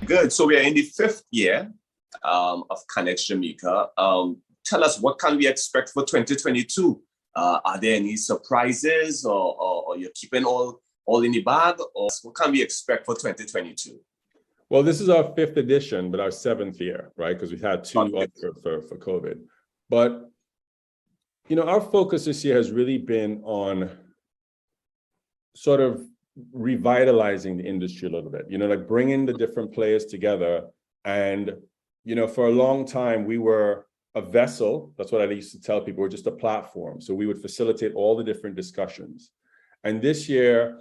Good. So we are in the fifth year of CanEx Jamaica. Tell us, what can we expect for 2022? Are there any surprises, or you're keeping all in the bag, or what can we expect for 2022? Well, this is our fifth edition, but our seventh year, right? Because we've had two for COVID. But, you know, our focus this year has really been on sort of revitalizing the industry a little bit, you know, like bringing the different players together. And, you know, for a long time, we were a vessel. That's what I used to tell people. We're just a platform. So we would facilitate all the different discussions. And this year,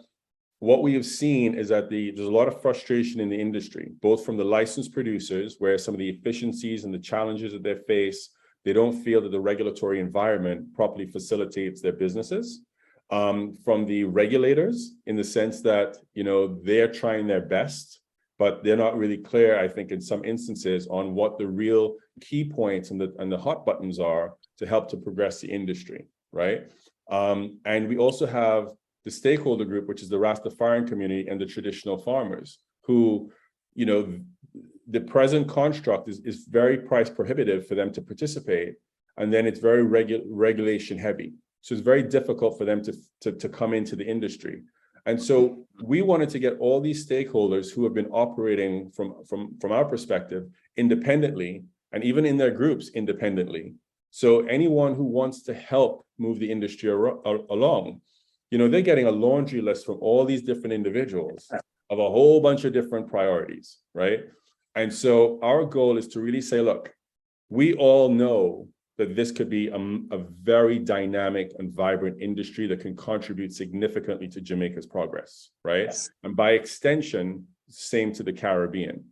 what we have seen is that there's a lot of frustration in the industry, both from the licensed producers, where some of the efficiencies and the challenges that they face, they don't feel that the regulatory environment properly facilitates their businesses. From the regulators, in the sense that, you know, they're trying their best, but they're not really clear, I think, in some instances, on what the real key points and the hot buttons are to help to progress the industry, right? And we also have the stakeholder group, which is the Rastafarian community and the traditional farmers, who, you know, the present construct is very price prohibitive for them to participate, and then it's very regulation heavy. So it's very difficult for them to come into the industry. And so we wanted to get all these stakeholders who have been operating from our perspective independently, and even in their groups independently. So anyone who wants to help move the industry along, you know, they're getting a laundry list from all these different individuals of a whole bunch of different priorities, right? And so our goal is to really say, look, we all know that this could be a very dynamic and vibrant industry that can contribute significantly to Jamaica's progress, right? Yes. And by extension, same to the Caribbean.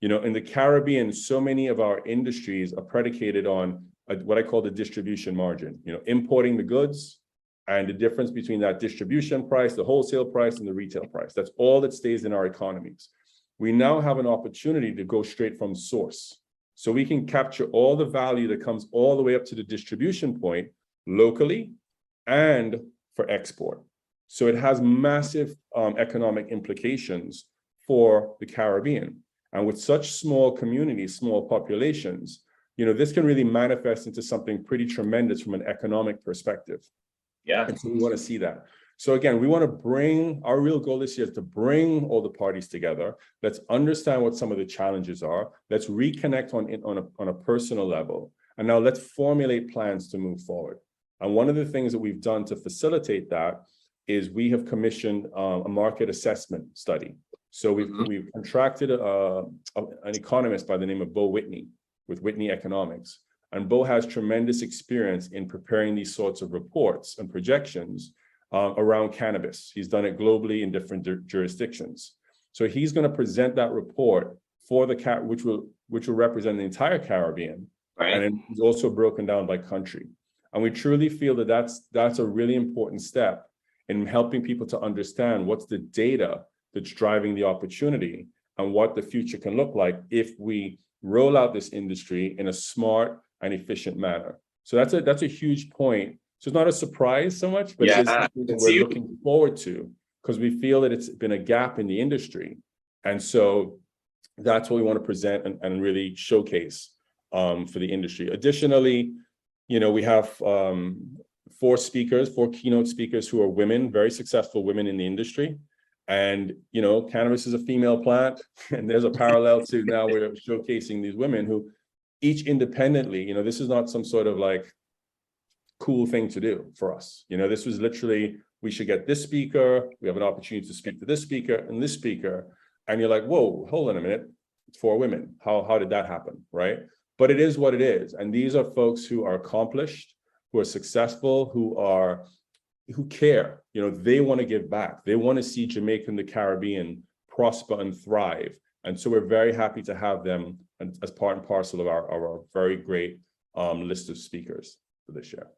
You know, in the Caribbean, so many of our industries are predicated on what I call the distribution margin, you know, importing the goods and the difference between that distribution price, the wholesale price, and the retail price. That's all that stays in our economies. We now have an opportunity to go straight from source. So we can capture all the value that comes all the way up to the distribution point locally and for export. So it has massive economic implications for the Caribbean. And with such small communities, small populations, you know, this can really manifest into something pretty tremendous from an economic perspective. Yeah. And so we want to see that. So again, we want to bring, our real goal this year is to bring all the parties together. Let's understand what some of the challenges are. Let's reconnect on a personal level. And now let's formulate plans to move forward. And one of the things that we've done to facilitate that is we have commissioned a market assessment study. So we've contracted an economist by the name of Bo Whitney with Whitney Economics. And Bo has tremendous experience in preparing these sorts of reports and projections around cannabis. He's done it globally in different jurisdictions. So he's going to present that report for the which will represent the entire Caribbean, right? And it's also broken down by country. And we truly feel that that's a really important step in helping people to understand what's the data that's driving the opportunity and what the future can look like if we roll out this industry in a smart and efficient manner. So that's a huge point. So it's not a surprise so much, but it's something that we're looking forward to, because we feel that it's been a gap in the industry. And so that's what we want to present and really showcase for the industry. Additionally, you know, we have four keynote speakers who are women, very successful women in the industry. And, you know, cannabis is a female plant, and there's a parallel to now we're showcasing these women who each independently, you know, this is not some sort of like cool thing to do for us. You know, this was literally, we should get this speaker, we have an opportunity to speak to this speaker and this speaker. And you're like, whoa, hold on a minute, it's four women. How did that happen, right? But it is what it is. And these are folks who are accomplished, who are successful, who care. You know, they want to give back. They want to see Jamaica and the Caribbean prosper and thrive. And so we're very happy to have them as part and parcel of our very great list of speakers for this year.